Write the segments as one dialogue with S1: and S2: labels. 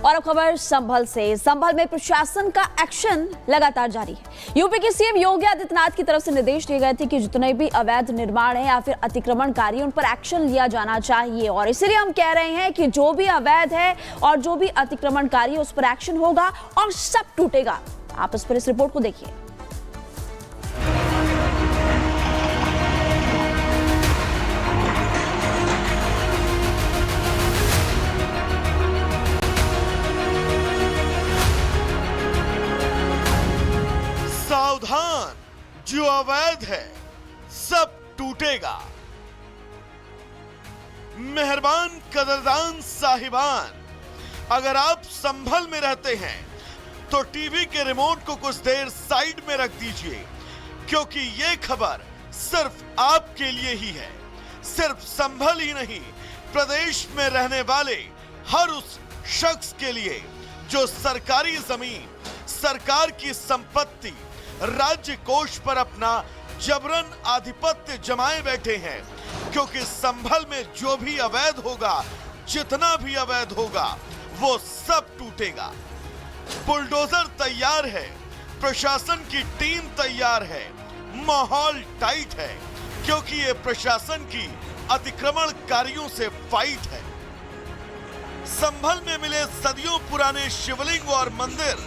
S1: और अब खबर संभल से। संभल में प्रशासन का एक्शन लगातार जारी है। यूपी के सीएम योगी आदित्यनाथ की तरफ से निर्देश दिए गए थे कि जितने भी अवैध निर्माण है या फिर अतिक्रमणकारी उन पर एक्शन लिया जाना चाहिए, और इसीलिए हम कह रहे हैं कि जो भी अवैध है और जो भी अतिक्रमणकारी है उस पर एक्शन होगा और सब टूटेगा। आप इस पर इस रिपोर्ट को देखिए।
S2: सावधान, जो अवैध है सब टूटेगा। मेहरबान कदरदान साहिबान, अगर आप संभल में रहते हैं तो टीवी के रिमोट को कुछ देर साइड में रख दीजिए, क्योंकि ये खबर सिर्फ आपके लिए ही है। सिर्फ संभल ही नहीं, प्रदेश में रहने वाले हर उस शख्स के लिए जो सरकारी जमीन, सरकार की संपत्ति, राज्य कोष पर अपना जबरन आधिपत्य जमाए बैठे हैं। क्योंकि संभल में जो भी अवैध होगा, जितना भी अवैध होगा, वो सब टूटेगा। बुलडोजर तैयार है, प्रशासन की टीम तैयार है, माहौल टाइट है, क्योंकि ये प्रशासन की अतिक्रमणकारियों से फाइट है। संभल में मिले सदियों पुराने शिवलिंग और मंदिर,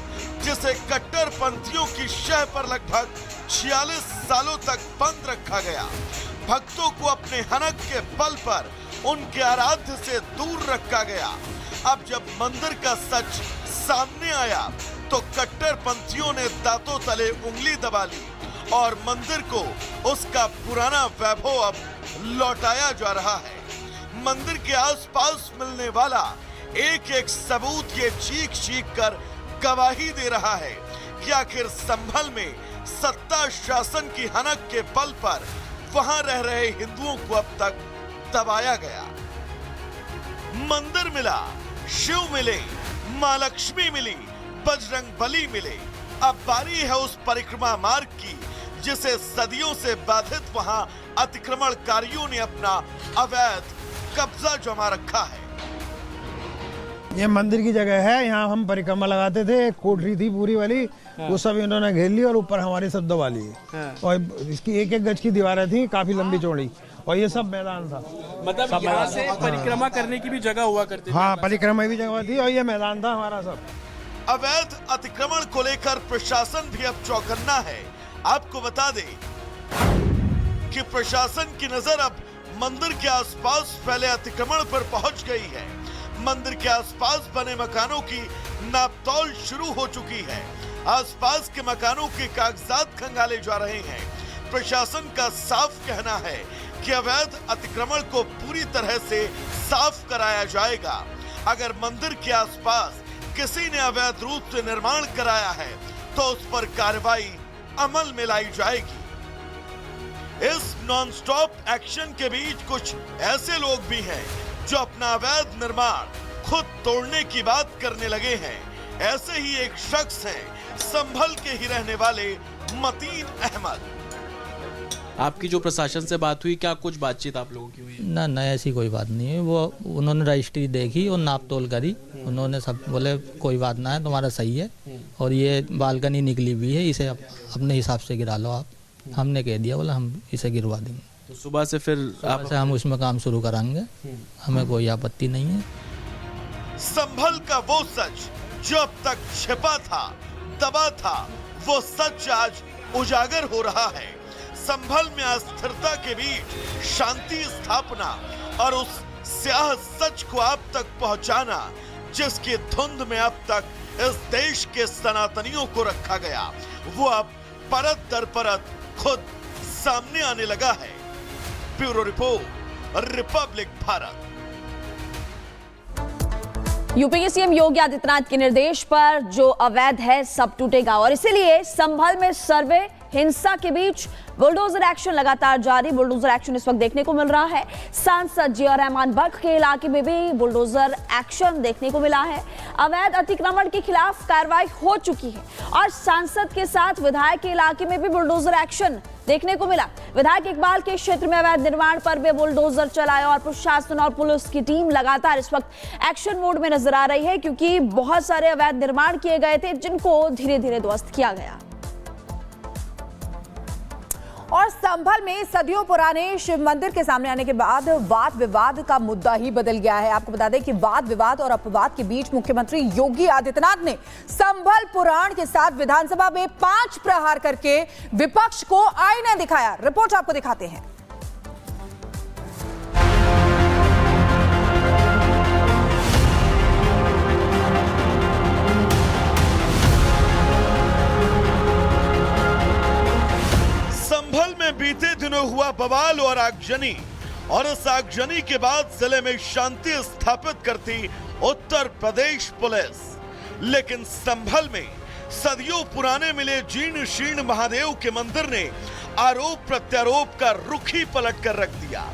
S2: जिसे कट्टरपंथियों की शह पर लगभग 46 सालों तक बंद रखा गया। भक्तों को अपने हनक के बल पर उनके आराध्य से दूर रखा गया। अब जब मंदिर का सच सामने आया तो कट्टरपंथियों ने दांतों तले उंगली दबा ली और मंदिर को उसका पुराना वैभव अब लौटाया जा रहा है। मंदिर के आसपास मिलने वाला एक एक सबूत ये चीख चीख कर गवाही दे रहा है कि आखिर संभल में सत्ता शासन की हनक के बल पर वहां रह रहे हिंदुओं को अब तक दबाया गया। मंदिर मिला, शिव मिले, मां लक्ष्मी मिली, बजरंग बली मिले। अब बारी है उस परिक्रमा मार्ग की जिसे सदियों से बाधित वहां अतिक्रमणकारियों ने अपना अवैध कब्जा जमा रखा है।
S3: ये मंदिर की जगह है, यहाँ हम परिक्रमा लगाते थे। एक कोठरी थी पूरी वाली, वो सब इन्होंने घेर ली और ऊपर हमारी सब दबा ली। और इसकी एक एक गज की दीवारें थी, काफी लंबी चौड़ी, और ये सब मैदान था।
S4: मतलब यहाँ से परिक्रमा करने की भी जगह हुआ करती थी?
S3: हाँ, परिक्रमा की जगह थी और ये मैदान था हमारा सब।
S2: अवैध अतिक्रमण को लेकर प्रशासन भी अब चौकन्ना है। आपको बता दें कि प्रशासन की नजर अब मंदिर के आसपास फैले अतिक्रमण पर पहुंच गई है। मंदिर के आसपास बने मकानों की नापतौल शुरू हो चुकी है। आसपास के मकानों के कागजात खंगाले जा रहे हैं। प्रशासन का साफ कहना है कि अवैध अतिक्रमण को पूरी तरह से साफ कराया जाएगा। अगर मंदिर के आसपास किसी ने अवैध रूप से निर्माण कराया है तो उस पर कार्रवाई अमल में लाई जाएगी। इस नॉनस्टॉप एक्शन के बीच कुछ ऐसे लोग भी हैं जो अपना अवैध निर्माण खुद तोड़ने की बात करने लगे हैं। ऐसे ही एक शख्स हैं संभल के ही रहने वाले मतीन अहमद।
S4: आपकी जो प्रशासन से बात हुई, क्या कुछ बातचीत आप लोगों की हुई?
S5: ना ऐसी कोई बात नहीं है। वो उन्होंने रजिस्ट्री देखी और नाप तोल करी। उन्होंने सब बोले कोई बात ना है, तुम्हारा सही है, और ये बालकनी निकली हुई है, इसे अपने हिसाब से गिरा लो आप। हमने कह दिया, बोला हम इसे गिरवा देंगे।
S4: तो सुबह से फिर
S5: हम उसमें काम शुरू कराएंगे, हमें कोई आपत्ति नहीं है।
S2: संभल का वो सच जो अब तक छिपा था, दबा था, वो सच आज उजागर हो रहा है। संभल में अस्थिरता के बीच शांति स्थापना और उस स्याह सच को आप तक पहुंचाना, जिसकी धुंध में अब तक इस देश के सनातनियों को रखा गया, वो अब परत दर परत खुद सामने आने लगा है। Bureau report, Republic Bharat.
S1: UP के सीएम योगी आदित्यनाथ के निर्देश पर जो अवैध है सब टूटेगा, और इसीलिए संभल में सर्वे हिंसा के बीच बुलडोजर एक्शन लगातार जारी। बुलडोजर एक्शन इस वक्त देखने को मिल रहा है। सांसद जिया रहमान बर्ग के इलाके में भी बुलडोजर एक्शन देखने को मिला है। अवैध अतिक्रमण के खिलाफ कार्रवाई हो चुकी है और सांसद के साथ विधायक के इलाके में भी बुलडोजर एक्शन देखने को मिला। विधायक इकबाल के क्षेत्र में अवैध निर्माण पर भी बुलडोजर चलाया और प्रशासन और पुलिस की टीम लगातार इस वक्त एक्शन मोड में नजर आ रही है, क्योंकि बहुत सारे अवैध निर्माण किए गए थे जिनको धीरे धीरे ध्वस्त किया गया।
S6: और संभल में सदियों पुराने शिव मंदिर के सामने आने के बाद वाद विवाद का मुद्दा ही बदल गया है। आपको बता दें कि वाद विवाद और अपवाद के बीच मुख्यमंत्री योगी आदित्यनाथ ने संभल पुराण के साथ विधानसभा में 5 प्रहार करके विपक्ष को आईना दिखाया। रिपोर्ट आपको दिखाते हैं।
S2: संभल में बीते दिनों हुआ बवाल और आगजनी, और इस आगजनी के बाद जिले में शांति स्थापित करती उत्तर प्रदेश पुलिस। लेकिन संभल में सदियों पुराने मिले जीर्ण शीर्ण महादेव के मंदिर ने आरोप प्रत्यारोप का रुख ही पलट कर रख दिया।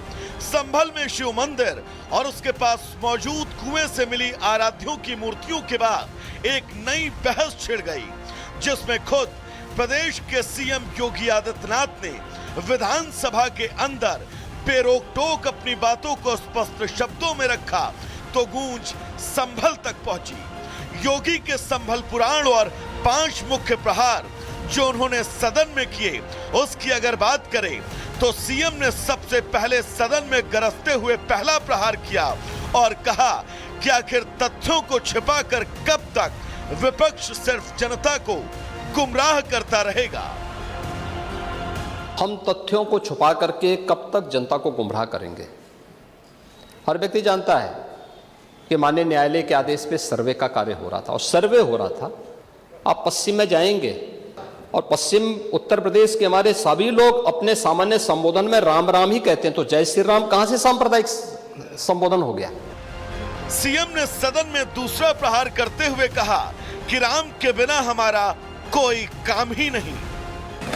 S2: संभल में शिव मंदिर और उसके पास मौजूद कुएं से मिली आराध्यों की मूर्तियों के बाद एक नई बहस छिड़ गई, जिसमें खुद प्रदेश के सीएम योगी आदित्यनाथ ने विधानसभा के अंदर बेरोक टोक अपनी बातों को स्पष्ट शब्दों में रखा तो गूंज संभल तक पहुंची। योगी के संभल पुराण और 5 मुख्य प्रहार जो उन्होंने सदन में किए, उसकी अगर बात करें तो सीएम ने सबसे पहले सदन में गरजते हुए पहला प्रहार किया और कहा कि आखिर तथ्यों को छिपाकर कब तक विपक्ष सिर्फ जनता को गुमराह करता रहेगा।
S7: हम तथ्यों को छुपा करके कब तक जनता को गुमराह करेंगे। हर व्यक्ति जानता है कि माननीय न्यायालय के आदेश पे सर्वे का कार्य हो रहा था और सर्वे हो रहा था। आप पश्चिम में जाएंगे और पश्चिम उत्तर प्रदेश के हमारे सभी लोग अपने सामान्य संबोधन में राम राम ही कहते हैं, तो जय श्री राम कहां से सांप्रदायिक संबोधन हो गया।
S2: सीएम ने सदन में दूसरा प्रहार करते हुए कहा कि राम के बिना हमारा कोई काम ही नहीं।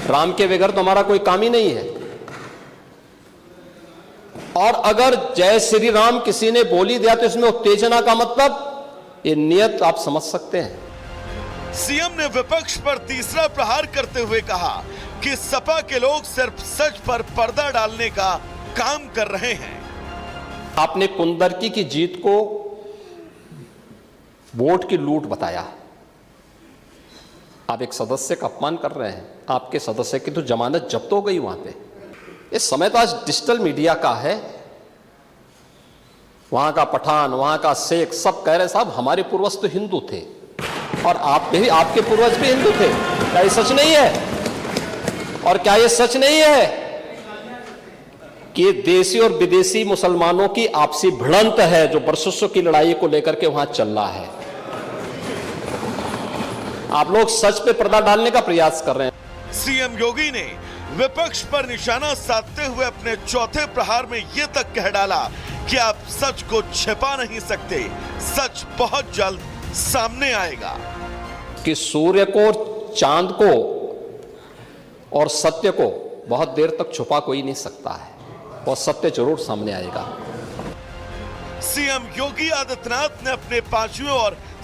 S7: राम के बगैर तो हमारा कोई काम ही नहीं है। और अगर जय श्री राम किसी ने बोली दिया तो इसमें उत्तेजना का मतलब ये नियत आप समझ सकते हैं।
S2: सीएम ने विपक्ष पर तीसरा प्रहार करते हुए कहा कि सपा के लोग सिर्फ सच पर पर्दा डालने का काम कर रहे हैं।
S7: आपने कुंदरकी की जीत को वोट की लूट बताया। आप एक सदस्य का अपमान कर रहे हैं। आपके सदस्य की तो जमानत जब्त हो गई वहां पे। इस समय तो आज डिजिटल मीडिया का है। वहां का पठान, वहां का शेख सब कह रहे साहब हमारे पूर्वज तो हिंदू थे और आप भी, आपके पूर्वज भी हिंदू थे। क्या ये सच नहीं है? और क्या ये सच नहीं है कि देशी और विदेशी मुसलमानों की आपसी भिड़ंत है जो वर्षों की लड़ाई को लेकर के वहां चल रहा है? आप लोग सच पे पर्दा डालने का प्रयास कर रहे हैं।
S2: सीएम योगी ने विपक्ष पर निशाना साधते हुए अपने चौथे प्रहार में यह तक कह डाला कि आप सच को छिपा नहीं सकते, सच बहुत जल्द सामने आएगा।
S7: कि सूर्य को, चांद को और सत्य को बहुत देर तक छुपा कोई नहीं सकता है और सत्य जरूर सामने आएगा।
S2: सीएम योगी आदित्यनाथ ने अपने 5वें और